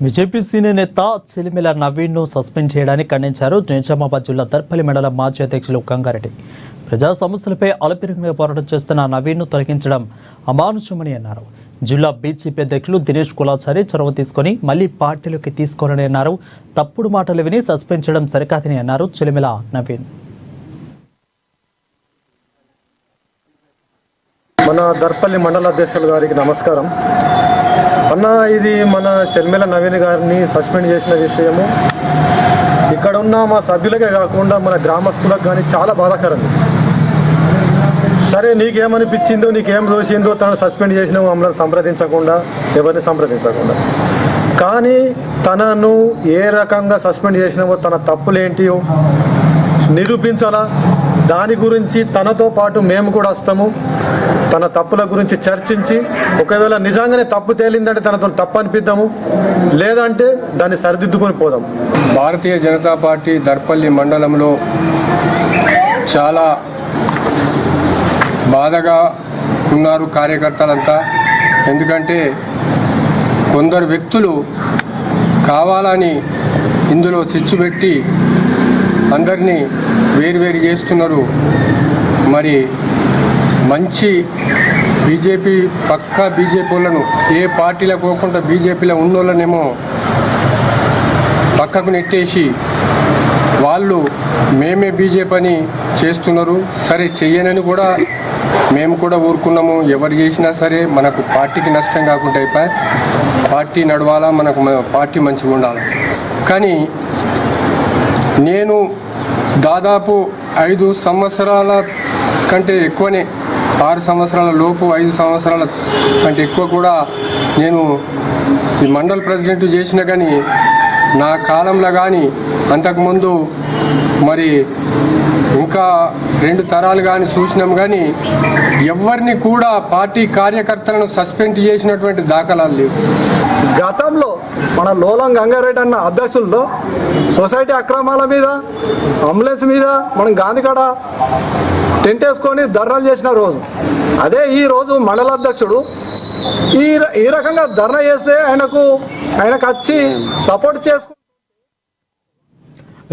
BJP senior నేత చిలిమిల నవీన్ను suspend చేయడానికి ఖండించారు నిజామాబాద్ జిల్లా దర్పల్లి మండలం మాజీ అధ్యక్షులు గంగారెడ్డి. ప్రజా సమస్యలపై అలపిరంగా పోరాటం చేస్తున్న నవీన్ను తొలగించడం అమానుషమని అన్నారు. జిల్లా బీజేపీ అధ్యక్షులు దినేష్ కులాచారి చొరవ తీసుకుని మళ్లీ పార్టీలోకి తీసుకోవాలని అన్నారు. తప్పుడు మాటలు విని సస్పెండ్ చేయడం సరికాదని అన్నారు చిలిమిల నవీన్. మన దర్పల్లి మండల అధ్యక్షులు గారికి నమస్కారం. అన్న, ఇది మన చెల్మెల నవీన్ గారిని సస్పెండ్ చేసిన విషయము ఇక్కడ ఉన్న మా సభ్యులకే కాకుండా మన గ్రామస్తులకు కానీ చాలా బాధాకరం. సరే, నీకేమనిపించిందో, నీకేం దోషిందో తను సస్పెండ్ చేసినావు, మమ్మల్ని సంప్రదించకుండా, ఎవరిని సంప్రదించకుండా. కానీ తనను ఏ రకంగా సస్పెండ్ చేసినావో, తన తప్పులేంటియో నిరూపించాలా. దాని గురించి తనతో పాటు మేము కూడా వస్తాము. తన తప్పుల గురించి చర్చించి, ఒకవేళ నిజంగానే తప్పు తేలిందంటే తనతో తప్పు అనిపిద్దాము, లేదంటే దాన్ని సరిదిద్దుకొని పోదాం. భారతీయ జనతా పార్టీ దర్పల్లి మండలంలో చాలా బాధగా ఉన్నారు కార్యకర్తలంతా. ఎందుకంటే కొందరు వ్యక్తులు కావాలని ఇందులో చిచ్చు పెట్టి అందరినీ వేరు చేస్తున్నారు. మరి మంచి బీజేపీ పక్కా బీజేపీ వాళ్ళను, ఏ పార్టీలో పోకుండా బీజేపీలో ఉన్నోళ్ళనేమో పక్కకు నెట్టేసి వాళ్ళు మేమే బీజేపీ అని చేస్తున్నారు. సరే, చెయ్యనని కూడా మేము కూడా ఊరుకున్నాము. ఎవరు చేసినా సరే మనకు పార్టీకి నష్టం కాకుండా అయిపోయి పార్టీ నడవాలా, మనకు పార్టీ మంచిగా ఉండాలి. కానీ నేను దాదాపు 5 సంవత్సరాల కంటే ఎక్కువనే, 6 సంవత్సరాల లోపు 5 సంవత్సరాల కంటే ఎక్కువ కూడా నేను ఈ మండల్ ప్రెసిడెంట్ చేసిన. కానీ నా కాలంలో కానీ అంతకుముందు మరి ఇంకా 2 తరాలు కానీ చూసినాం. కానీ ఎవరిని కూడా పార్టీ కార్యకర్తలను సస్పెండ్ చేసినటువంటి దాఖలాలు లేవు. గతంలో మన లోలం గంగారెడ్డి అన్న అధ్యక్షులతో సొసైటీ అక్రమాల మీద, అంబులెన్స్ మీద మనం గాంధీకాడ టెంట్ వేసుకొని ధర్నాలు చేసిన రోజు అదే. ఈ రోజు మండల అధ్యక్షుడు ఈ రకంగా ధర్నా చేస్తే ఆయనకు వచ్చి సపోర్ట్ చేసుకు